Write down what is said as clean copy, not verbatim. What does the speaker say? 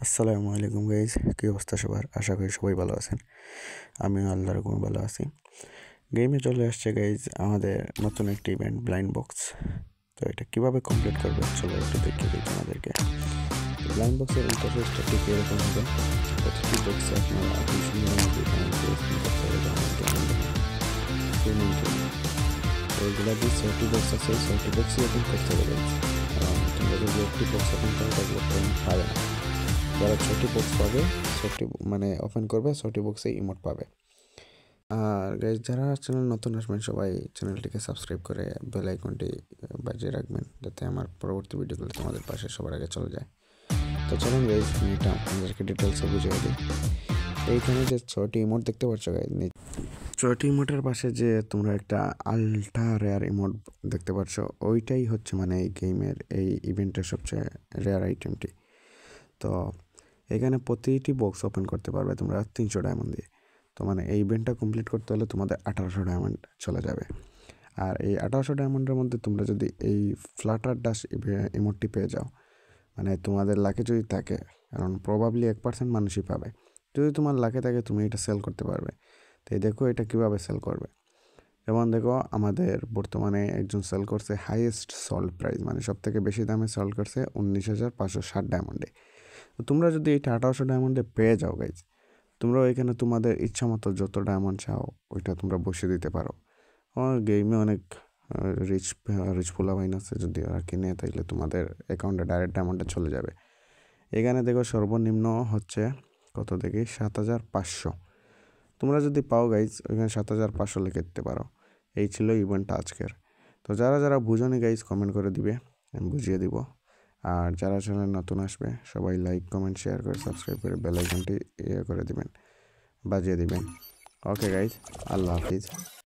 আসসালামু আলাইকুম গাইজ, কী অবস্থা সবার? আশা করি সবাই ভালো আছেন। আমিও আল্লাহর হুকুমে ভালো আছি। গেমে চলে আসছে গাইজ আমাদের নতুন একটি ইভেন্ট, ব্লাইন্ড বক্স। তো এটা কীভাবে কমপ্লিট করবে চলো একটু দেখিয়ে দিই তোমাদেরকে। ব্লাইন্ড বক্সের ইন্টারফেসটা ঠিক এরকম হবে। প্রতিটি বক্সে আপনারা 200 মধ্যে স্পিন করতে হবে, যেমন তো এগুলো যে 6টি বক্স আছে, 6টি বক্সই ওপেন করতে হবে গাইজ। কারণ তোমরা যদি একটি বক্স ওপেন করো তাহলে পাবে না। যারা 6টি বক্স পাবে, 6টি মানে ওপেন করবে, 6টি বক্সে ইমোট পাবে। আর গাইজ যারা চ্যানেল নতুন আসবেন সবাই চ্যানেলটিকে সাবস্ক্রাইব করে বেল আইকনটি বাজিয়ে রাখবেন, যাতে আমার পরবর্তী ভিডিওগুলো তোমাদের পাশে সবার আগে চলে যায়। তো চলুন গাইজ এটা আমাদেরকে ডিটেলসে বুঝিয়ে দিই। এইখানে যে 6টি ইমোট দেখতে পাচ্ছ গাইজ, 6টি ইমোটের পাশে যে তোমরা একটা আলট্রা রেয়ার ইমোট দেখতে পাচ্ছ, ওইটাই হচ্ছে মানে এই গেমের এই ইভেন্টের সবচেয়ে রেয়ার আইটেমটি। তো এখানে প্রতিটি বক্স ওপেন করতে পারবে তোমরা 300 ডায়মন্ড দিয়ে। তো মানে এই ইভেন্টটা কমপ্লিট করতে হলে তোমাদের 1800 ডায়মন্ড চলে যাবে। আর এই 1800 ডায়মন্ডের মধ্যে তোমরা যদি এই ফ্লাটার ডাশ ইমোটটি পেয়ে যাও, মানে তোমাদের লাকে যদি থাকে, কারণ প্রবাবলি 1% মানুষই পাবে, যদি তোমার লাকে থাকে তুমি এটা সেল করতে পারবে। তো এই দেখো এটা কীভাবে সেল করবে। যেমন দেখো আমাদের বর্তমানে একজন সেল করছে হাইয়েস্ট সল্ট প্রাইস, মানে সব থেকে বেশি দামে সেল করছে 19,560 ডায়মন্ডে। তো তোমরা যদি এটা 1800 ডায়মন্ডে পেয়ে যাও গাইজ, তোমরা এখানে তোমাদের ইচ্ছা মতো যত ডায়মন্ড চাও ওইটা তোমরা বসিয়ে দিতে পারো। গেমে অনেক রিচ পোলাপাইন আছে, যদি ওরা কিনে তাইলে তোমাদের অ্যাকাউন্টে ডাইরেক্ট ডায়মন্ডে চলে যাবে। এখানে দেখো সর্বনিম্ন হচ্ছে কত দেখি 7,500। তোমরা যদি পাও গাইজ ওইখানে 7,500 লিখে দিতে পারো। এই ছিল ইভেন্টটা আজকের। তো যারা যারা বুঝোনি গাইজ কমেন্ট করে দিবে, আমি বুঝিয়ে দিব। আর যারা চ্যানেল নতুন আসবে সবাই লাইক কমেন্ট শেয়ার করে সাবস্ক্রাইব করে বেল আইকনটি করে দিবেন, বাজিয়ে দিবেন। ওকে গাইজ, আল্লাহ হাফিজ।